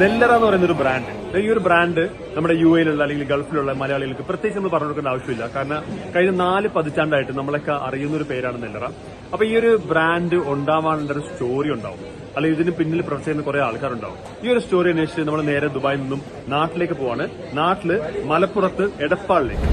നെല്ലറ എന്ന് പറയുന്ന ഒരു ബ്രാൻഡ്. ഈ ഒരു ബ്രാൻഡ് നമ്മുടെ UAE-ലുള്ള അല്ലെങ്കിൽ ഗൾഫിലുള്ള മലയാളികൾക്ക് പ്രത്യേകിച്ച് നമ്മൾ പറഞ്ഞു കൊടുക്കേണ്ട ആവശ്യമില്ല. കാരണം കഴിഞ്ഞ 4 പതിറ്റാണ്ടായിട്ട് നമ്മളൊക്കെ അറിയുന്ന ഒരു പേരാണ് നെല്ലറ. അപ്പൊ ഈ ഒരു ബ്രാൻഡ് ഉണ്ടാവാനുള്ള ഒരു സ്റ്റോറി ഉണ്ടാവും, അല്ലെങ്കിൽ ഇതിന് പിന്നിൽ പ്രവർത്തിക്കുന്ന കുറെ ആൾക്കാരുണ്ടാവും. ഈ ഒരു സ്റ്റോറി അന്വേഷിച്ച് നമ്മൾ നേരെ ദുബായിൽ നിന്നും നാട്ടിലേക്ക് പോവാണ്. നാട്ടില് മലപ്പുറത്ത് എടപ്പാളിലേക്ക്.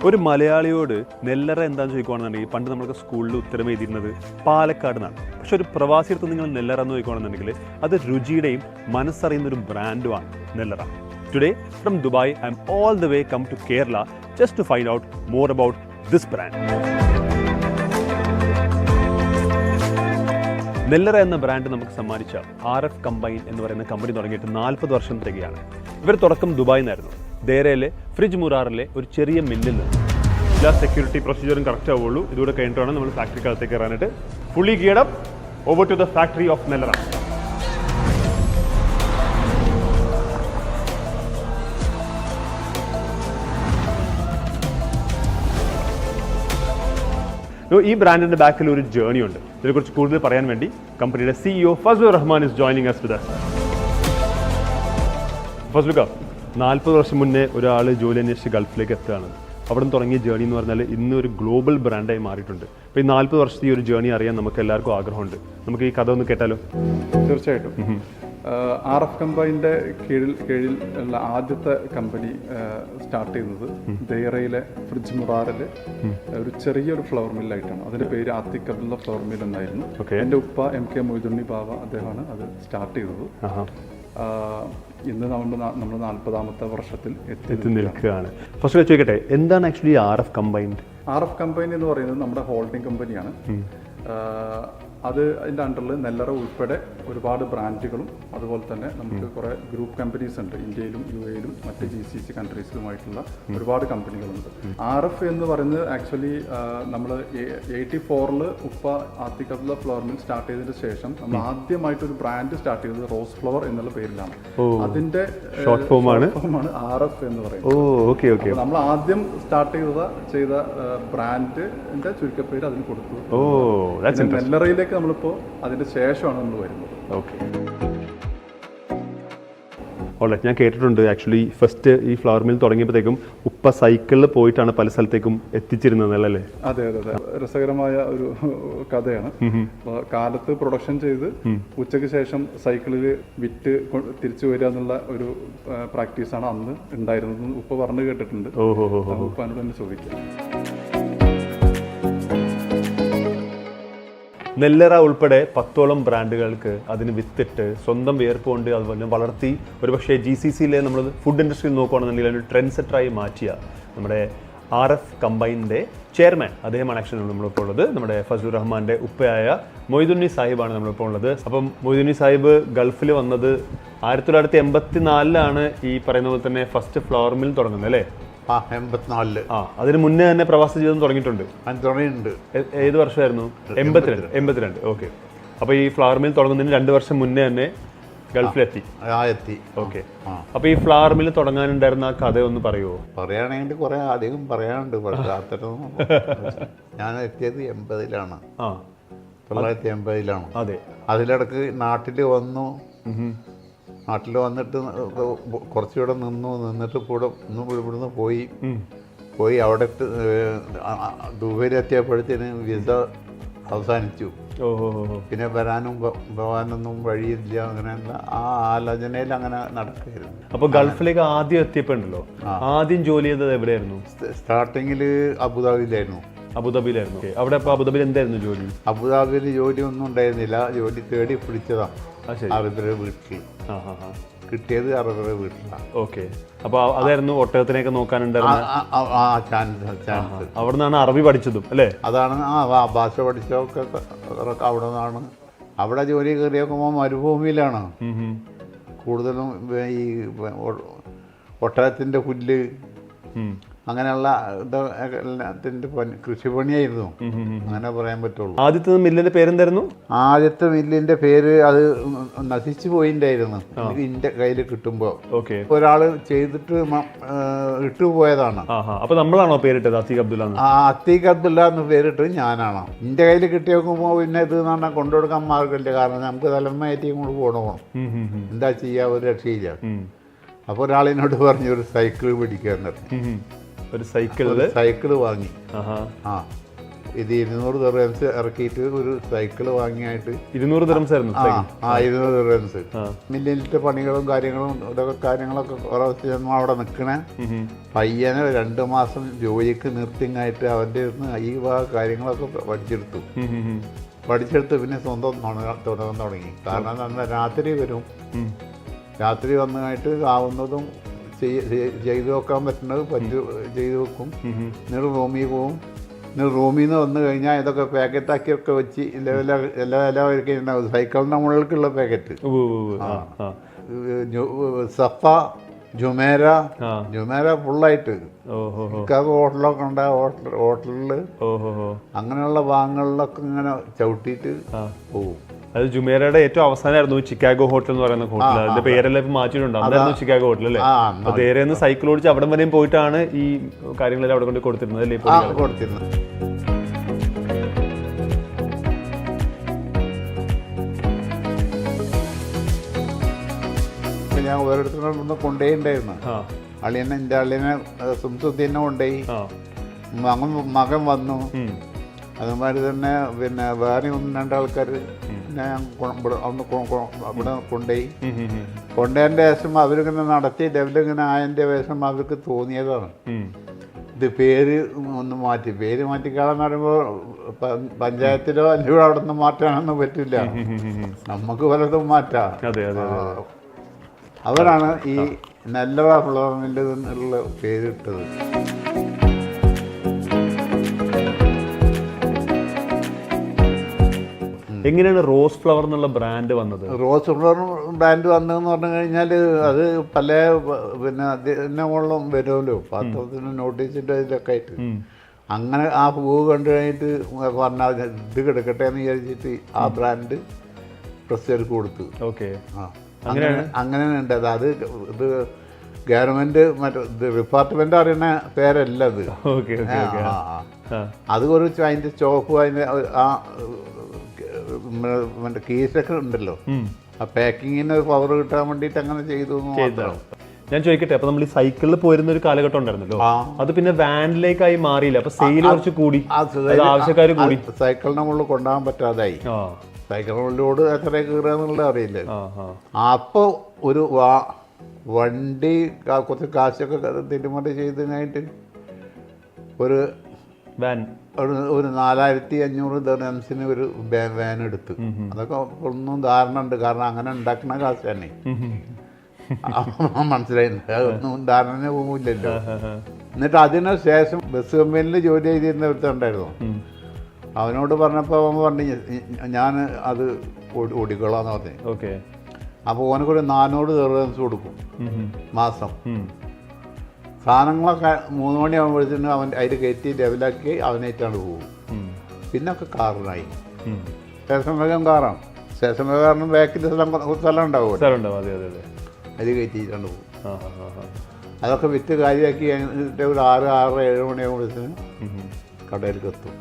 ഒരു മലയാളിയോട് നെല്ലറ എന്താണെന്ന് ചോദിക്കുകയാണെന്നുണ്ടെങ്കിൽ പണ്ട് നമ്മൾക്ക് സ്കൂളിൽ ഉത്തരം എഴുതിയിരുന്നത് പാലക്കാട് നിന്നാണ്. പക്ഷെ ഒരു പ്രവാസിയെടുത്ത് നിങ്ങൾ നെല്ലറ എന്ന് ചോദിക്കുകയാണെന്നുണ്ടെങ്കിൽ അത് രുചിയുടെയും മനസ്സറിയുന്ന ഒരു ബ്രാൻഡുമാണ് Nellara. Today from Dubai I am all the way come to Kerala just to find out more about this brand. Nellara എന്ന ബ്രാൻഡ് നമുക്ക് സമ്മാനിച്ച RF കമ്പൈൻ എന്ന് പറയുന്ന കമ്പനി തുടങ്ങിയിട്ട് 40 വർഷം തികയാണ്. ഇവർ തുടക്കം ദുബായിൽ നിന്നായിരുന്നു. ദേരയിലെ ഫ്രിഡ്ജ് മുറാറിലെ ഒരു ചെറിയ മില്ലിൽ നിന്ന്. എല്ലാ സെക്യൂരിറ്റി പ്രൊസീജിയറും കറക്റ്റ് ആവുള്ളൂ. ഇതുകൂടെ കഴിഞ്ഞിട്ടാണ് നമ്മൾ ഫാക്ടറിക്കകത്തേക്ക് കയറാനായിട്ട്. Fully geared up over to the factory of Nellara. ഈ ബ്രാൻഡിന്റെ ബാക്കിൽ ഒരു ജേർണി ഉണ്ട്. ഇതിനെക്കുറിച്ച് കൂടുതൽ പറയാൻ വേണ്ടി കമ്പനിയുടെ CEO Fazlur Rahman is joining us with us. ഫസ്ലുക, 40 വർഷം മുന്നേ ഒരാൾ ജോലി അന്വേഷിച്ച് ഗൾഫിലേക്ക് എത്തുകയാണ്. അവിടെ നിന്ന് തുടങ്ങിയ ജേർണി എന്ന് പറഞ്ഞാൽ ഇന്ന് ഒരു ഗ്ലോബൽ ബ്രാൻഡായി മാറിയിട്ടുണ്ട്. അപ്പോൾ ഈ 40 വർഷത്തെ ഈ ഒരു ജേർണി അറിയാൻ നമുക്ക് എല്ലാവർക്കും ആഗ്രഹമുണ്ട്. നമുക്ക് ഈ കഥ ഒന്ന് കേട്ടാലോ? തീർച്ചയായിട്ടും. RF കമ്പൈൻ്റെ കീഴിൽ ഉള്ള ആദ്യത്തെ കമ്പനി സ്റ്റാർട്ട് ചെയ്യുന്നത് ദേറയിലെ ഫ്രിഡ്ജ് മുറാറിൽ ഒരു ചെറിയൊരു ഫ്ലവർ മില്ലായിട്ടാണ്. അതിൻ്റെ പേര് ആത്തിക് അബ്ദുള്ള ഫ്ലവർ മിൽ എന്നായിരുന്നു. എൻ്റെ ഉപ്പ MK മൊയ്തുണ്ണി ബാവ അദ്ദേഹമാണ് അത് സ്റ്റാർട്ട് ചെയ്തത്. ഇന്ന് നമ്മൾ 40ാമത്തെ വർഷത്തിൽ എത്തി നിൽക്കുകയാണ്. ഫസ്റ്റ് ചോദിക്കട്ടെ, എന്താണ് actually RF combined? RF combine എന്ന് പറയുന്നത് നമ്മുടെ ഹോൾഡിംഗ് കമ്പനിയാണ്. അതിൻ്റെ അണ്ടറിൽ നെല്ലറ ഉൾപ്പെടെ ഒരുപാട് ബ്രാൻഡുകളും അതുപോലെ തന്നെ നമുക്ക് കുറേ ഗ്രൂപ്പ് കമ്പനീസ് ഉണ്ട്. ഇന്ത്യയിലും UAE-ലും മറ്റ് GCC കൺട്രീസിലുമായിട്ടുള്ള ഒരുപാട് കമ്പനികളുണ്ട്. RF എന്ന് പറയുന്നത് ആക്ച്വലി നമ്മൾ 84-ൽ ഉപ്പ ആത്തിക് അബ്ദുള്ള ഫ്ലവർ മിൽ സ്റ്റാർട്ട് ചെയ്തതിന് ശേഷം നമ്മൾ ആദ്യമായിട്ടൊരു ബ്രാൻഡ് സ്റ്റാർട്ട് ചെയ്തത് റോസ് ഫ്ലവർ എന്നുള്ള പേരിലാണ്. അതിന്റെ ഷോർട്ട് ഫോമാണ് RF എന്ന് പറയുന്നത്. നമ്മൾ ആദ്യം സ്റ്റാർട്ട് ചെയ്ത ബ്രാൻഡിന്റെ ചുരുക്കപ്പേര് അതിന് കൊടുത്തു. നെല്ലറയിലേക്ക് നമ്മളിപ്പോൾ അതിന്റെ ശേഷമാണ് നമ്മൾ വരുന്നത്. ഞാൻ കേട്ടിട്ടുണ്ട് ആക്ച്വലി ഫസ്റ്റ് ഈ ഫ്ലവർ മിൽ തുടങ്ങിയപ്പോഴത്തേക്കും ഉപ്പ സൈക്കിളിൽ പോയിട്ടാണ് പല സ്ഥലത്തേക്കും എത്തിച്ചിരുന്നത് അല്ലേ? അതെ. രസകരമായ ഒരു കഥയാണ്. കാലത്ത് പ്രൊഡക്ഷൻ ചെയ്ത് ഉച്ചയ്ക്ക് ശേഷം സൈക്കിളിൽ വിറ്റ് തിരിച്ചു വരിക എന്നുള്ള ഒരു പ്രാക്ടീസാണ് അന്ന് ഉണ്ടായിരുന്നത്. ഉപ്പ പറഞ്ഞു കേട്ടിട്ടുണ്ട്. ഉപ്പാനോട് തന്നെ ചോദിക്കാം. നെല്ലറ ഉൾപ്പെടെ 10ഓളം ബ്രാൻഡുകൾക്ക് അതിന് വിത്തിട്ട് സ്വന്തം വേർപ്പ് കൊണ്ട് അതുപോലെ വളർത്തി ഒരുപക്ഷെ GCC-യിലെ നമ്മൾ ഫുഡ് ഇൻഡസ്ട്രിയിൽ നോക്കുകയാണെന്നുണ്ടെങ്കിൽ ഒരു ട്രെൻഡ് സെറ്ററായി മാറ്റിയ നമ്മുടെ RF കമ്പൈൻ്റെ ചെയർമാൻ അദ്ദേഹമാണ് ആക്ച്വലി നമ്മളിപ്പോൾ ഉള്ളത്. നമ്മുടെ ഫസ്ലുർ റഹ്മാൻ്റെ ഉപ്പയായ മൊയ്തുണ്ണി സാഹിബാണ് നമ്മളിപ്പോൾ ഉള്ളത്. അപ്പം മൊയ്തുണ്ണി സാഹിബ് ഗൾഫിൽ വന്നത് 1984-ലാണ് ഈ പറയുന്ന പോലെ തന്നെ ഫസ്റ്റ് ഫ്ലവർ മിൽ തുടങ്ങുന്നത് അല്ലേ? 84. അതിന് മുന്നേ തന്നെ പ്രവാസ ജീവിതം തുടങ്ങിയിട്ടുണ്ട്. ഏത് വർഷമായിരുന്നു? 82. ഓക്കെ. അപ്പോൾ ഈ ഫ്ലവർ മിൽ തുടങ്ങുന്നതിന് 2 വർഷം മുന്നേ തന്നെ ഗൾഫിലെത്തി. ഓക്കെ. അപ്പോൾ ഈ ഫ്ലവർ മിൽ തുടങ്ങാനുണ്ടായിരുന്ന ആ കഥ ഒന്ന് പറയുമോ? പറയുകയാണെങ്കിൽ കുറെ അധികം പറയാനുണ്ട്. ഞാൻ എത്തിയത് 80-ലാണ്. 1980-ലാണ്. അതെ. അതിലിടക്ക് നാട്ടിൽ വന്നിട്ട് കുറച്ചുകൂടെ നിന്നിട്ട് ഇവിടുന്ന് പോയി അവിടെ ദുബൈയിലെത്തിയപ്പോഴത്തേന് വിസ അവസാനിച്ചു. പിന്നെ വരാനും പോകാനൊന്നും വഴിയില്ല. അങ്ങനെയല്ല, ആ ആലോചനയിൽ അങ്ങനെ നടക്കുകയായിരുന്നു. അപ്പോൾ ഗൾഫിലേക്ക് ആദ്യം എത്തിയപ്പോൾ ഉണ്ടല്ലോ, ആദ്യം ജോലി ചെയ്തത് എവിടെയായിരുന്നു? സ്റ്റാർട്ടിങ്ങിൽ അബുദാബിയിലായിരുന്നു. അവിടെ അപ്പോൾ അബുദാബിയിൽ എന്തായിരുന്നു ജോലി? അബുദാബിയിൽ ജോലി ഒന്നും ഉണ്ടായിരുന്നില്ല. ജോലി തേടി പിടിച്ചതാണ് അറബിയുടെ വീട്ടിൽ. കിട്ടിയത് അറബിയുടെ വീട്ടിലാണ്. ഓക്കെ. അപ്പോൾ അതായിരുന്നു ഒട്ടകത്തിനെയൊക്കെ നോക്കാനുണ്ടായിരുന്ന ചാൻസ്. അവിടെ നിന്നാണ് അറബി പഠിച്ചതും അല്ലേ? അതാണ് ഭാഷ പഠിച്ചതൊക്കെ അവിടെ നിന്നാണ്. അവിടെ ജോലി കയറി നോക്കുമ്പോൾ മരുഭൂമിയിലാണ് കൂടുതലും ഈ ഒട്ടകത്തിൻ്റെ പുല്ല് അങ്ങനെയുള്ള ഇതെല്ലാത്തിൻ്റെ കൃഷിപ്പണിയായിരുന്നു, അങ്ങനെ പറയാൻ പറ്റുള്ളൂ. ആദ്യത്തെ മില്ലിന്റെ പേരെന്തായിരുന്നു? ആദ്യത്തെ മില്ലിന്റെ പേര് അത് നശിച്ചു പോയിണ്ടായിരുന്നു എന്റെ കയ്യിൽ കിട്ടുമ്പോ. ഒരാള് ചെയ്തിട്ട് ഇട്ടുപോയതാണ്. അപ്പൊ നമ്മളാണോ പേരിട്ടത് അത്തീഖ് അബ്ദുള്ള? അത്തീഖ് അബ്ദുള്ള എന്ന് പേരിട്ട് ഞാനാണ്. എന്റെ കയ്യിൽ കിട്ടി നോക്കുമ്പോ പിന്നെ ഇത് പറഞ്ഞാൽ കൊണ്ടുകൊടുക്കാൻ മാർഗമില്ല, കാരണം നമുക്ക് തലമേറ്റി കൊണ്ട് പോകണം, എന്താ ചെയ്യാ, ഒരു രക്ഷയില്ല. അപ്പൊ ഒരാളിനോട് പറഞ്ഞു ഒരു സൈക്കിൾ പിടിക്കാന്ന് പറഞ്ഞു. ഒരു സൈക്കിള് വാങ്ങി. ഇത് 200 ദിർഹംസ് ഇറക്കിയിട്ട് ഒരു സൈക്കിള് വാങ്ങിയായിട്ട് 200 ദിർഹംസ് ആയിരുന്നു. 200 ദിർഹംസ്. മില്ലിലത്തെ പണികളും കാര്യങ്ങളൊക്കെ കുറെ അവിടെ നിൽക്കണേ പയ്യനെ 2 മാസം ജോലിക്ക് നിർത്തിങ്ങായിട്ട് അവൻ്റെ ഈ കാര്യങ്ങളൊക്കെ പഠിച്ചെടുത്ത് പിന്നെ സ്വന്തം തുടങ്ങാൻ തുടങ്ങി. കാരണം രാത്രി വരും, രാത്രി വന്നതായിട്ട് ആവുന്നതും ചെയ്തു വെക്കാൻ പറ്റുന്നത് ചെയ്തു വെക്കും. എന്നിട്ട് റൂമിൽ പോവും. എന്നിട്ട് റൂമിൽ നിന്ന് വന്നു കഴിഞ്ഞാൽ ഇതൊക്കെ പാക്കറ്റാക്കിയൊക്കെ വെച്ച് എല്ലാ ഉണ്ടാവും. സൈക്കിളിൻ്റെ മുകളിലേക്കുള്ള പാക്കറ്റ്, സഫ, ജുമേര ഫുള്ളായിട്ട് ഹോട്ടലൊക്കെ ഉണ്ട്. ഹോട്ടലിൽ അങ്ങനെയുള്ള ഭാഗങ്ങളിലൊക്കെ ഇങ്ങനെ ചവിട്ടിയിട്ട് പോവും. അത് ജുമേരയുടെ ഏറ്റവും അവസാനമായിരുന്നു ചിക്കാഗോ ഹോട്ടൽ എന്ന് പറയുന്ന ഹോട്ടൽ. അതിന്റെ പേരെല്ലാം ഇപ്പൊ മാറ്റിയിട്ടുണ്ട്. അതായിരുന്നു ചിക്കാഗോ ഹോട്ടൽ അല്ലേ? അപ്പൊ നേരെ സൈക്കിൾ ഓടിച്ച് അവിടെ വരെയും പോയിട്ടാണ് ഈ കാര്യങ്ങളെല്ലാം അവിടെ കൊണ്ട് കൊടുത്തിരുന്നത് അല്ലേ? കൊടുത്തിരുന്നത്. ഞാൻ ഓരോരുത്തരും കൊണ്ടുപോയിണ്ടായിരുന്നു. എൻ്റെ അളിയനെ സുംസുദ്ദീനെ കൊണ്ടുപോയി. മകൻ വന്നു. അതുമാതിരി തന്നെ പിന്നെ വേറെ 1-2 ആൾക്കാർ ഞാൻ അവിടെ കൊണ്ടുപോയതിൻ്റെ ശേഷം അവരിങ്ങനെ നടത്തി ലെവലിങ്ങനെ ആയതിൻ്റെ ശേഷം അവർക്ക് തോന്നിയതാണ് ഇത് പേര് ഒന്ന് മാറ്റി. പേര് മാറ്റിക്കാളെന്ന് പറയുമ്പോൾ പഞ്ചായത്തിലോ അല്ലെങ്കിൽ അവിടെ നിന്ന് മാറ്റാനൊന്നും പറ്റില്ല, നമുക്ക് പലതും മാറ്റാം. അവരാണ് ഈ നെല്ലറ ഫ്ലവർ മില്ല് എന്നുള്ള പേരിട്ടത്. എങ്ങനെയാണ് റോസ് ഫ്ലവർ എന്നുള്ള ബ്രാൻഡ് വന്നത്? റോസ് ഫ്ലവർ ബ്രാൻഡ് വന്നതെന്ന് പറഞ്ഞു കഴിഞ്ഞാൽ അത് പല പിന്നെ അതിൻ്റെ മുകളിലും വരുമല്ലോ, പത്രത്തിന് നോട്ടീസിൻ്റെ ഇതൊക്കെ ആയിട്ട്. അങ്ങനെ ആ പൂവ് കണ്ടു കഴിഞ്ഞിട്ട് പറഞ്ഞാൽ ഇത് കിടക്കട്ടെ എന്ന് വിചാരിച്ചിട്ട് ആ ബ്രാൻഡ് പ്രസിദ്ധർക്ക് കൊടുത്തു. അങ്ങനെ ഉണ്ടത്. അത് ഇത് ഗവൺമെന്റ് മറ്റേ ഡിപ്പാർട്ട്മെന്റ് അറിയുന്ന പേരല്ല അത്. അത് ഒരു അതിൻ്റെ സ്റ്റോപ്പ് അതിൻ്റെ ആ മറ്റേ കേസൊക്കെ ഉണ്ടല്ലോ, ആ പാക്കിങ്ങിന് ഒരു പവർ കിട്ടാൻ വേണ്ടിയിട്ട് അങ്ങനെ ചെയ്തു. ഞാൻ ചോദിക്കട്ടെ, അപ്പൊ നമ്മൾ ഈ സൈക്കിളിൽ പോയിരുന്ന ഒരു കാലഘട്ടം ഉണ്ടായിരുന്നല്ലോ, അത് പിന്നെ വാനിലേക്കായി മാറിയില്ല, അപ്പൊ സെയിൽ കുറച്ച് കൂടി, ആവശ്യക്കാർ കൂടി, സൈക്കിളിനെ മുകളിൽ കൊണ്ടുപോകാൻ പറ്റാതായി. സൈക്കിളിനോട് എത്ര കീറുകയെന്നുള്ളത് അറിയില്ല. അപ്പോൾ ഒരു വണ്ടി കുറച്ച് കാശൊക്കെ തിരുമറി ചെയ്ത് കഴിഞ്ഞിട്ട് ഒരു 4500 ദിർഹംസിന് ഒരു വാൻ എടുത്ത്. അതൊക്കെ ഒന്നും ധാരണ ഉണ്ട്, കാരണം അങ്ങനെ ഉണ്ടാക്കുന്ന കാശ് തന്നെ. മനസ്സിലായില്ല, അതൊന്നും ധാരണ പോകില്ലല്ലോ. എന്നിട്ട് അതിന് ശേഷം ബസ് കമ്പനിയിൽ ജോലി ചെയ്തിരുന്ന ഒരുത്തുണ്ടായിരുന്നു. അവനോട് പറഞ്ഞപ്പോൾ അവൻ പറഞ്ഞു ഞാൻ അത് ഓടിക്കൊള്ളാന്ന് പറഞ്ഞു. അപ്പോൾ ഓനക്കൊരു 400 ദിർഹംസ് കൊടുക്കും മാസം. സാധനങ്ങളൊക്കെ 3 മണിയാകുമ്പോഴത്തേനും അവൻ അതിൽ കയറ്റി ലെവലാക്കി അവനായിട്ടാണ് പോകും. പിന്നെ ഒക്കെ കാറിനായി. സ്റ്റേഷൻ വേഗം കാറാണ്. സ്റ്റേഷൻ വേഗം ബാക്കിൽ സ്ഥലം ഉണ്ടാവും, അതിൽ കയറ്റിയിട്ടാണ് പോകും. അതൊക്കെ വിറ്റ് കാര്യമാക്കി ഒരു 6-7 മണിയാകുമ്പോഴത്തേനും കടയിലേക്ക് എത്തും.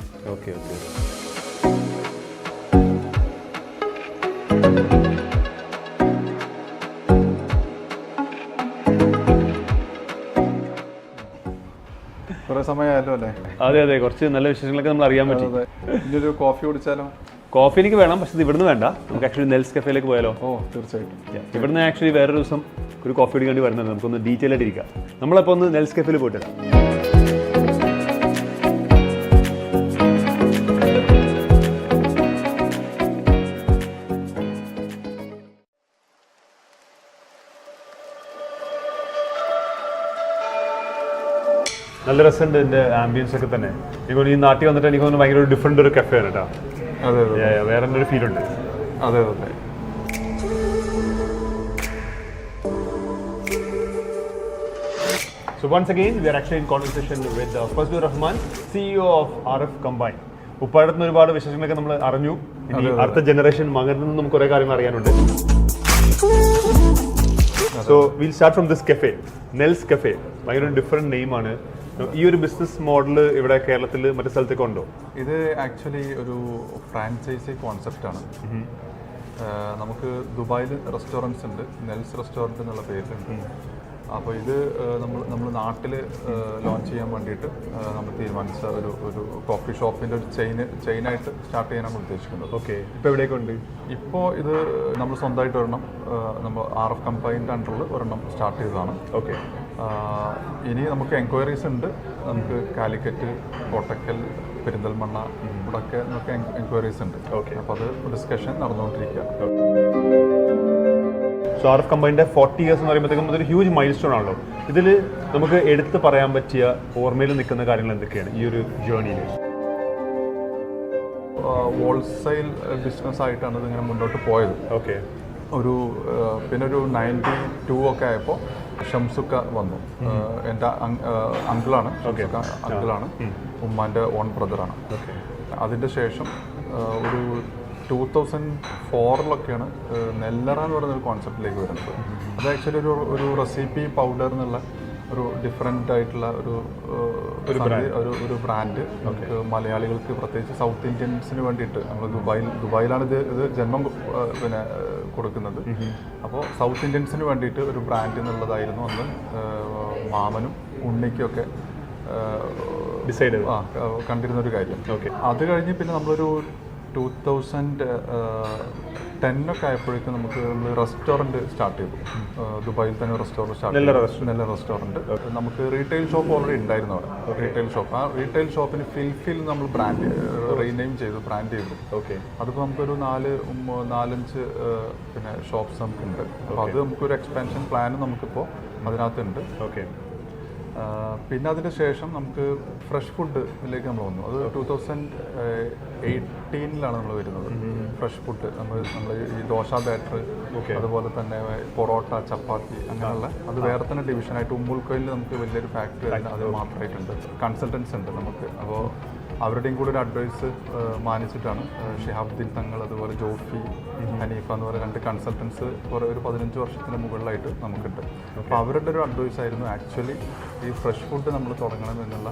കുറേ സമയമായല്ലോ അല്ലേ? അതെ, കുറച്ച് നല്ല വിശേഷങ്ങളൊക്കെ നമ്മൾ അറിയാൻ പറ്റും. ഇന്നൊരു കോഫി കുടിച്ചാലോ? കോഫി എനിക്ക് വേണം, പക്ഷെ ഇത് ഇവിടുന്ന് വേണ്ട. നമുക്ക് ആക്ച്വലി നെൽസ് കഫേയിലേക്ക് പോയാലോ? തീർച്ചയായിട്ടും. ഇവിടുന്ന് ആക്ച്വലി വേറൊരു ദിവസം ഒരു കോഫി കുടിക്കേണ്ടി വരുന്നത്, നമുക്കൊന്ന് ഡീറ്റെയിൽ ആയിട്ട് ഇരിക്കാം. നമ്മളപ്പോൾ ഒന്ന് നെൽസ് കഫേയിൽ പോയിട്ട് വരാം. നല്ല രസമുണ്ട് ഇതിൻ്റെ ആംബിയൻസ് ഒക്കെ തന്നെ. എനിക്ക് ഈ നാട്ടിൽ വന്നിട്ട് എനിക്ക് തോന്നുന്നു ഭയങ്കര ഒരു ഡിഫറെൻ്റ് ഒരു കഫേ ആണ് കേട്ടോ. വേറെ ഒരു ഫീൽ ഉണ്ട്. അതെ. So once again, we are actually in conversation with Fazlur Rahman, CEO of RF Combine. ഉപ്പാടത്തുനിന്ന് ഒരുപാട് വിശേഷങ്ങളൊക്കെ നമ്മൾ അറിഞ്ഞു. ഇനി അടുത്ത ജനറേഷൻ മകനിൽ നിന്ന് നമുക്ക് കുറേ കാര്യങ്ങൾ അറിയാനുണ്ട്. So we'll start from this cafe, Nels Cafe. ഭയങ്കര ഡിഫറെന്റ് നെയിമാണ്. ഈ ഒരു ബിസിനസ് മോഡൽ ഇവിടെ കേരളത്തിൽ മറ്റു സ്ഥലത്തൊക്കെ ഉണ്ടോ? ഇത് ആക്ച്വലി ഒരു ഫ്രാഞ്ചൈസി കോൺസെപ്റ്റാണ്. നമുക്ക് ദുബായിൽ റെസ്റ്റോറൻറ്റ്സ് ഉണ്ട്, നെൽസ് റെസ്റ്റോറൻറ്റ് എന്നുള്ള പേരിലുണ്ട്. അപ്പോൾ ഇത് നമ്മൾ നാട്ടിൽ ലോഞ്ച് ചെയ്യാൻ വേണ്ടിയിട്ട് നമ്മൾ തീരുമാനിച്ച ഒരു കോഫി ഷോപ്പിൻ്റെ ഒരു ചെയിനായിട്ട് സ്റ്റാർട്ട് ചെയ്യാനാണ് ഉദ്ദേശിക്കുന്നത്. ഓക്കെ, ഇപ്പോൾ എവിടെയൊക്കെ ഉണ്ട്? ഇപ്പോൾ ഇത് നമ്മൾ സ്വന്തമായിട്ട് ഒരെണ്ണം നമ്മൾ RF കമ്പൈൻ്റെ അണ്ടറിൽ ഒരെണ്ണം സ്റ്റാർട്ട് ചെയ്തതാണ്. ഓക്കെ, ഇനി നമുക്ക് എൻക്വയറീസ് ഉണ്ട്. നമുക്ക് കാലിക്കറ്റ്, കോട്ടക്കൽ, പെരിന്തൽമണ്ണ ഇവിടെയൊക്കെ നമുക്ക് എൻക്വയറീസ് ഉണ്ട്. ഓക്കെ, അപ്പോൾ അത് ഡിസ്കഷൻ നടന്നുകൊണ്ടിരിക്കുക. സോ RF കമ്പൈൻ്റെ 40 years എന്ന് പറയുമ്പോഴത്തേക്കും അതൊരു ഹ്യൂജ് മൈൽ സ്റ്റോൺ ആണല്ലോ. ഇതിൽ നമുക്ക് എടുത്ത് പറയാൻ പറ്റിയ ഓർമ്മയിൽ നിൽക്കുന്ന കാര്യങ്ങൾ എന്തൊക്കെയാണ് ഈ ഒരു ജേർണിയിൽ? ഹോൾസെയിൽ ബിസിനസ്സായിട്ടാണ് ഇതിങ്ങനെ മുന്നോട്ട് പോയത്. ഓക്കെ, പിന്നെ ഒരു 92 ഒക്കെ ആയപ്പോൾ ഷംസുക്ക വന്നു. എൻ്റെ അങ്കിളാണ്, അങ്കിളാണ്, ഉമ്മാൻ്റെ ഓൺ ബ്രദറാണ്. ഓക്കെ, അതിൻ്റെ ശേഷം ഒരു 2004 നെല്ലറ എന്ന് പറയുന്നൊരു കോൺസെപ്റ്റിലേക്ക് വരുന്നത്. അത് ആക്ച്വലി ഒരു റെസിപ്പി പൗഡർ എന്നുള്ള ഒരു ഡിഫറെൻ്റ് ആയിട്ടുള്ള ഒരു ബ്രാൻഡ് നമുക്ക് മലയാളികൾക്ക്, പ്രത്യേകിച്ച് സൗത്ത് ഇന്ത്യൻസിന് വേണ്ടിയിട്ട് നമ്മൾ ദുബായിലാണ് ഇത് ജന്മം കൊടുക്കുന്നത്. അപ്പോൾ സൗത്ത് ഇന്ത്യൻസിന് വേണ്ടിയിട്ട് ഒരു ബ്രാൻഡ് എന്നുള്ളതായിരുന്നു അന്ന് മാമനും ഉണ്ണിക്കൊക്കെ ഡിസൈഡ് കണ്ടിരുന്നൊരു കാര്യം. ഓക്കെ, അത് കഴിഞ്ഞ് പിന്നെ നമ്മളൊരു 2010 ഒക്കെ ആയപ്പോഴേക്കും നമ്മൾ റെസ്റ്റോറൻറ്റ് സ്റ്റാർട്ട് ചെയ്തു. ദുബായിൽ തന്നെ റെസ്റ്റോറൻറ്റ് സ്റ്റാർട്ട് ചെയ്തു, നെല്ല റെസ്റ്റോറൻറ്റ്. നമുക്ക് റീറ്റെയിൽ ഷോപ്പ് ഓൾറെഡി ഉണ്ടായിരുന്നു അവിടെ, റീറ്റെയിൽ ഷോപ്പ്. ആ റീറ്റെയിൽ ഷോപ്പിന് ഫിൽഫിൽ നമ്മൾ ബ്രാൻഡ് റീനെയിം ചെയ്തു, ബ്രാൻഡ് ചെയ്തു. ഓക്കെ, അതിപ്പോൾ നമുക്കൊരു 4-5 പിന്നെ ഷോപ്സ് നമുക്കുണ്ട്. അപ്പോൾ അത് നമുക്കൊരു എക്സ്പാൻഷൻ പ്ലാനും നമുക്കിപ്പോൾ അതിനകത്തുണ്ട്. ഓക്കെ, പിന്നെ അതിന് ശേഷം നമുക്ക് ഫ്രഷ് ഫുഡിലേക്ക് നമ്മൾ വന്നു. അത് 2018 നമ്മൾ വരുന്നത്. ഫ്രഷ് ഫുഡ് നമ്മൾ ഈ ദോശ ബാറ്റർ, അതുപോലെ തന്നെ പൊറോട്ട, ചപ്പാത്തി, അങ്ങനെയുള്ള അത് വേറെ തന്നെ ഡിവിഷനായിട്ട് ഉമ്മുൽക്കോയിൽ നമുക്ക് വലിയൊരു ഫാക്ടറി അത് മാത്രമായിട്ടുണ്ട്. കൺസൾട്ടൻസ് ഉണ്ട് നമുക്ക്. അപ്പോൾ അവരുടെയും കൂടെ ഒരു അഡ്വൈസ് മാനിച്ചിട്ടാണ് ഷിഹാബുദ്ദീൻ തങ്ങൾ, അതുപോലെ ജോഫി, ഹനീഫ എന്ന് പറയുന്ന 2 കൺസൾട്ടൻസ് ഒരു 15 വർഷത്തിന് മുകളിലായിട്ട് നമുക്കുണ്ട്. അപ്പോൾ അവരുടെ ഒരു അഡ്വൈസ് ആയിരുന്നു ആക്ച്വലി ഈ ഫ്രഷ് ഫുഡ് നമ്മൾ തുടങ്ങണം എന്നുള്ള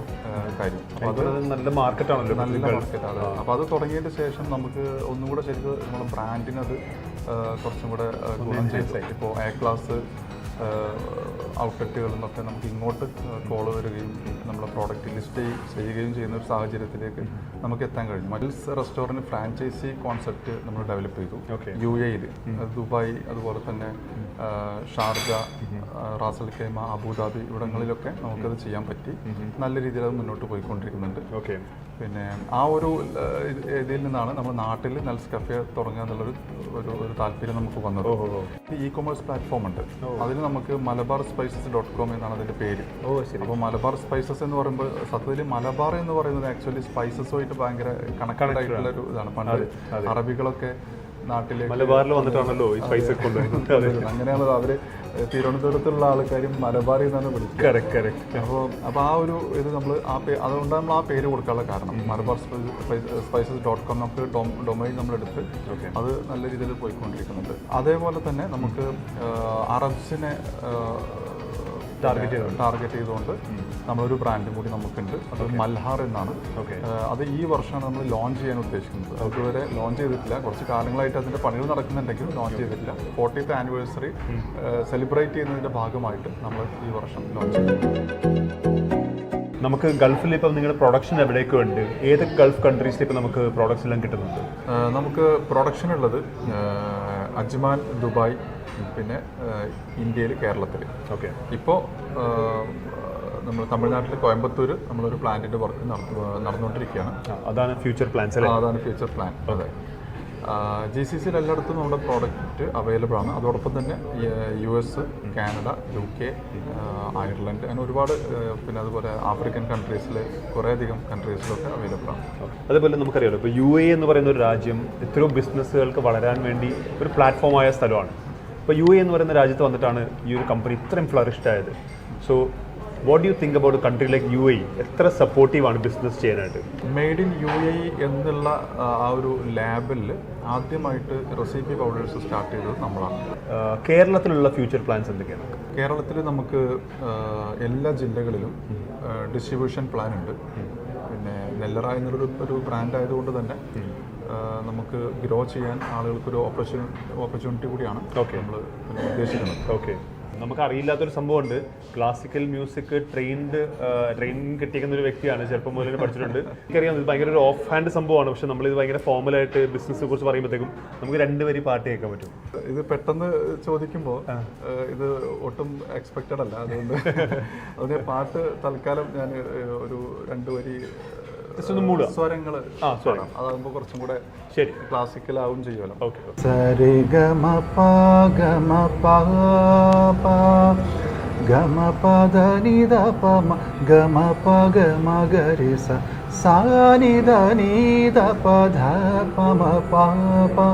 കാര്യം. അപ്പോൾ അത് നല്ല മാർക്കറ്റാണല്ലോ, നല്ല മാർക്കറ്റ്. അതെ. അപ്പോൾ അത് തുടങ്ങിയതിന് ശേഷം നമുക്ക് ഒന്നുകൂടെ ശരിക്കും നമ്മുടെ ബ്രാൻഡിനത് കുറച്ചും കൂടെ ഗുണം ചെയ്ത് ഇപ്പോൾ A ക്ലാസ് ഔട്ട്ലെറ്റുകളിൽ നിന്നൊക്കെ നമുക്ക് ഇങ്ങോട്ട് കോള് വരികയും നമ്മുടെ പ്രോഡക്റ്റ് ലിസ്റ്റ് ചെയ്യുകയും ചെയ്യുന്ന ഒരു സാഹചര്യത്തിലേക്ക് നമുക്ക് എത്താൻ കഴിഞ്ഞു. മൽസ് റെസ്റ്റോറൻറ്റ് ഫ്രാഞ്ചൈസി കോൺസെപ്റ്റ് നമ്മൾ ഡെവലപ്പ് ചെയ്തു. UAE, ദുബായ്, അതുപോലെ തന്നെ ഷാർജ, റാസൽ ഖൈമ, അബുദാബി ഇവിടങ്ങളിലൊക്കെ നമുക്കത് ചെയ്യാൻ പറ്റി. നല്ല രീതിയിൽ അത് മുന്നോട്ട് പോയിക്കൊണ്ടിരിക്കുന്നുണ്ട്. ഓക്കെ, പിന്നെ ആ ഒരു ഇതിൽ നിന്നാണ് നമ്മൾ നാട്ടിൽ നെൽസ് കഫേ തുടങ്ങുക എന്നുള്ളൊരു ഒരു താല്പര്യം നമുക്ക് വന്നത്. ഇ-കൊമേഴ്സ് പ്ലാറ്റ്ഫോം ഉണ്ട്. അതിൽ നമുക്ക് malabarspices.com എന്നാണ് അതിൻ്റെ പേര്. അപ്പോൾ മലബാർ സ്പൈസസ് എന്ന് പറയുമ്പോൾ സത്യത്തിൽ മലബാർ എന്ന് പറയുന്നത് ആക്ച്വലി സ്പൈസസുമായിട്ട് ഭയങ്കര കണക്റ്റഡ് ആയിട്ടുള്ള ഒരു ഇതാണ്. പണ്ട് അറബികളൊക്കെ നാട്ടിലേക്ക് മലബാറിൽ വന്നിട്ടാണല്ലോ ഈ സ്പൈസ് കൊണ്ടുവരുന്നത്. അങ്ങനെയാണല്ലോ അവർ തിരുവനന്തപുരത്തുള്ള ആൾക്കാരും മലബാറി എന്നാണ് വിളിക്കുന്നത്. അപ്പോൾ ആ ഒരു ഇത് നമ്മൾ അതുകൊണ്ട് നമ്മൾ ആ പേര് കൊടുക്കാനുള്ള കാരണം മലബാർ spices.com നമുക്ക് ഡൊമൈൻ നമ്മളെടുത്ത് അത് നല്ല രീതിയിൽ പോയിക്കൊണ്ടിരിക്കുന്നുണ്ട്. അതേപോലെ തന്നെ നമുക്ക് അറബ്സിനെ ടാർഗറ്റ് ചെയ്തുകൊണ്ട് നമ്മളൊരു ബ്രാൻഡും കൂടി നമുക്കുണ്ട്. അത് മൽഹാർ എന്നാണ്. അത് ഈ വർഷമാണ് നമ്മൾ ലോഞ്ച് ചെയ്യാൻ ഉദ്ദേശിക്കുന്നത്. അതുവരെ ലോഞ്ച് ചെയ്തിട്ടില്ല, കുറച്ച് കാലങ്ങളായിട്ട് അതിൻ്റെ പണികൾ നടക്കുന്നുണ്ടെങ്കിലും ലോഞ്ച് ചെയ്തിട്ടില്ല. 40th ആനിവേഴ്സറി സെലിബ്രേറ്റ് ചെയ്യുന്നതിൻ്റെ ഭാഗമായിട്ട് നമ്മൾ ഈ വർഷം ലോഞ്ച് ചെയ്തു. നമുക്ക് ഗൾഫിൽ ഇപ്പം നിങ്ങളുടെ പ്രൊഡക്ഷൻ എവിടെയൊക്കെ ഉണ്ട്? ഏതൊക്കെ ഗൾഫ് കൺട്രീസിൽ ഇപ്പം നമുക്ക് പ്രോഡക്ട്സ് എല്ലാം കിട്ടുന്നുണ്ട്? നമുക്ക് പ്രൊഡക്ഷൻ ഉള്ളത് അജ്മാൻ, ദുബായ്, പിന്നെ ഇന്ത്യയിൽ, കേരളത്തിൽ. ഓക്കെ, ഇപ്പോൾ നമ്മൾ തമിഴ്നാട്ടിൽ കോയമ്പത്തൂർ നമ്മളൊരു പ്ലാന്റിൻ്റെ വർക്ക് നടന്നുകൊണ്ടിരിക്കുകയാണ്. അതാണ് ഫ്യൂച്ചർ പ്ലാൻസ് അല്ലേ? അതാണ് ഫ്യൂച്ചർ പ്ലാൻ. അതെ. GCCയിൽ എല്ലായിടത്തും നമ്മുടെ പ്രോഡക്റ്റ് അവൈലബിൾ ആണ്. അതോടൊപ്പം തന്നെ US, കാനഡ, UK, അയർലൻഡ്, അങ്ങനെ ഒരുപാട്, പിന്നെ അതുപോലെ ആഫ്രിക്കൻ കൺട്രീസിൽ കുറേയധികം കൺട്രീസിലൊക്കെ അവൈലബിൾ ആണ്. അതുപോലെ നമുക്കറിയാലോ ഇപ്പോൾ UAE എന്ന് പറയുന്ന ഒരു രാജ്യം എത്രയോ ബിസിനസ്സുകൾക്ക് വളരാൻ വേണ്ടി ഒരു പ്ലാറ്റ്ഫോമായ സ്ഥലമാണ്. ഇപ്പോൾ UAE എന്ന് പറയുന്ന രാജ്യത്ത് വന്നിട്ടാണ് ഈ ഒരു കമ്പനി ഇത്രയും ഫ്ലറിഷ്ഡ് ആയത്. So what you think about country like UAE? എത്ര സപ്പോർട്ടീവ് ആണ് ബിസിനസ് ചെയ്യാനായിട്ട്? മെയ്ഡ് ഇൻ UAE എന്നുള്ള ആ ഒരു ലാബിൽ ആദ്യമായിട്ട് റെസിപ്പി പൗഡേഴ്സ് സ്റ്റാർട്ട് ചെയ്തത് നമ്മളാണ്. കേരളത്തിലുള്ള ഫ്യൂച്ചർ പ്ലാൻസ് എന്തൊക്കെയാണ്? കേരളത്തിൽ നമുക്ക് എല്ലാ ജില്ലകളിലും ഡിസ്ട്രിബ്യൂഷൻ പ്ലാൻ ഉണ്ട്. പിന്നെ നെല്ലറ എന്നൊരു ബ്രാൻഡ് ആയതുകൊണ്ട് തന്നെ നമുക്ക് ഗ്രോ ചെയ്യാൻ ആളുകൾക്കൊരു ഓപ്പർച്യൂണിറ്റി കൂടിയാണ് നമ്മൾ ഉദ്ദേശിക്കുന്നത്. ഓക്കെ, നമുക്ക് അറിയില്ലാത്തൊരു സംഭവമുണ്ട്. ക്ലാസിക്കൽ മ്യൂസിക് ട്രെയിനിങ് കിട്ടിയിരിക്കുന്ന ഒരു വ്യക്തിയാണ്, ചെറുപ്പം മുതലേ പഠിച്ചിട്ടുണ്ട്. എനിക്കറിയാം ഇത് ഭയങ്കര ഒരു ഓഫ് ഹാൻഡ് സംഭവമാണ്, പക്ഷെ നമ്മളിത് ഭയങ്കര ഫോമലായിട്ട് ബിസിനസ്സിനെ കുറിച്ച് പറയുമ്പോഴത്തേക്കും നമുക്ക് 2 വരി പാട്ട് കേൾക്കാൻ പറ്റും. ഇത് പെട്ടെന്ന് ചോദിക്കുമ്പോൾ ഇത് ഒട്ടും എക്സ്പെക്റ്റഡ് അല്ല, അതുകൊണ്ട് അതിന് പാട്ട് തൽക്കാലം ഞാൻ ഒരു 2 വരി സ്വരങ്ങൾ അതാകുമ്പോ കുറച്ചും കൂടെ ശരി ക്ലാസിക്കൽ ആവും ചെയ്യുമല്ലോ. ഓക്കെ. സരി ഗമ പ ഗമ പ പ ഗമ പദ നിദ പ മ ഗമ പ ഗമ ഗരി സ സാ നിദ നിദ പ ധ പ മ പ പ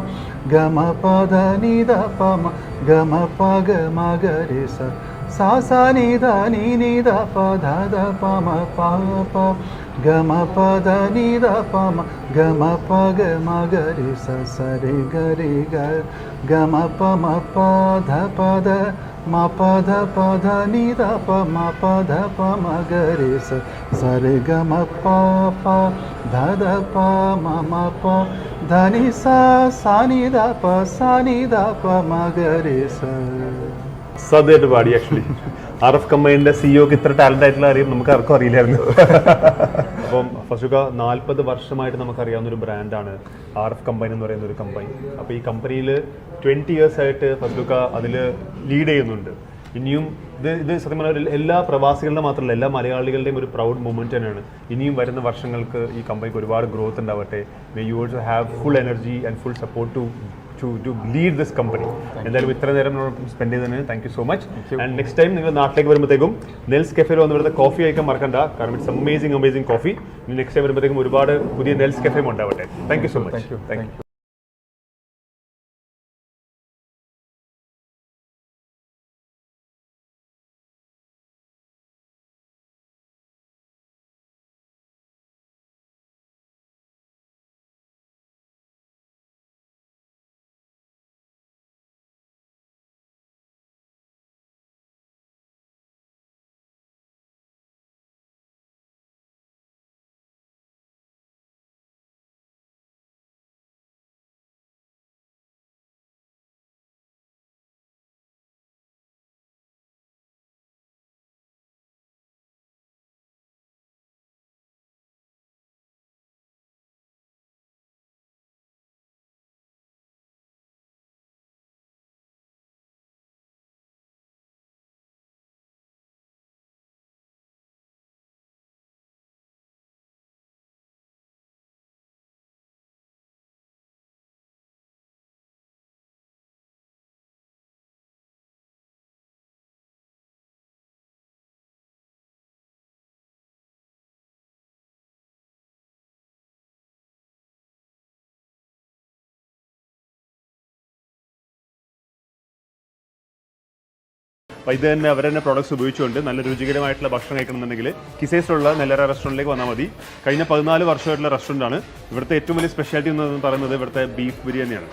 ഗമ പദ നിദ പ മ ഗമ പ ഗമ ഗരി സ സാ സാ നിദ നി നിദ പ ധ ധ പ മ പ പ ഗമ പദ നിദ പ മ ഗമ പ ഗമ ഗരി സ സരി ഗരി ഗ ഗമ പ മ പ ധ പദ മ പദ പദ നിദ പ മ പദ പ മ ഗരി സ സരി ഗമ പ പ ധ ധ പ മ മ പ ധ നി സ സാ നിദ പ സാ നിദ പ മ ഗരി സ. സദ്യയായിട്ട് പാടി. ആക്ച്വലി RF കമ്പനിയുടെ സിഇഒക്ക് ഇത്ര ടാലന്റ് ആയിട്ടുള്ള അറിയാം നമുക്ക് ആർക്കും അറിയില്ലായിരുന്നു. അപ്പം ഫസ്റ്റുക 40 വർഷമായിട്ട് നമുക്കറിയാവുന്ന ഒരു ബ്രാൻഡാണ് RF കമ്പനി എന്ന് പറയുന്ന ഒരു കമ്പനി. അപ്പോൾ ഈ കമ്പനിയിൽ 20 years ആയിട്ട് ഫസ്റ്റുക അതിൽ ലീഡ് ചെയ്യുന്നുണ്ട്. ഇനിയും ഇത് സത്യം പറഞ്ഞാൽ എല്ലാ പ്രവാസികളുടെ മാത്രമല്ല എല്ലാ മലയാളികളുടെയും ഒരു പ്രൗഡ് മൊമെന്റ് തന്നെയാണ്. ഇനിയും വരുന്ന വർഷങ്ങൾക്ക് ഈ കമ്പനിക്ക് ഒരുപാട് ഗ്രോത്ത് ഉണ്ടാവട്ടെ. May you also have full energy and full support to lead this company. എന്തായാലും ഇത്ര നേരം സ്പെൻഡ് ചെയ്തതിന് thank you so much. And next time നിങ്ങൾ നാട്ടിലേക്ക് വരുമ്പോഴത്തേക്കും നെൽസ് കഫേയിൽ വന്ന് ഇവിടുത്തെ കോഫി കഴിക്കാൻ മറക്കണ്ട, കാരണം it's amazing coffee. Next time വരുമ്പോഴത്തേക്കും ഒരുപാട് പുതിയ നെൽസ് കഫേയും ഉണ്ടാവട്ടെ. Thank you so much. Thank you. അപ്പോൾ ഇത് തന്നെ അവർ തന്നെ പ്രോഡക്ട്സ് ഉപയോഗിച്ചുകൊണ്ട് നല്ല രുചികരമായിട്ടുള്ള ഭക്ഷണം കഴിക്കണമെന്നുണ്ടെങ്കിൽ കിസേസിലുള്ള നെല്ലറ റെസ്റ്റോറൻറ്റിലേക്ക് വന്നാൽ മതി. കഴിഞ്ഞ 14 വർഷമായിട്ടുള്ള റെസ്റ്റോറൻ്റാണ്. ഇവിടുത്തെ ഏറ്റവും വലിയ സ്പെഷ്യാലിറ്റി എന്ന് പറയുന്നത് ഇവിടുത്തെ ബീഫ് ബിരിയാണിയാണ്.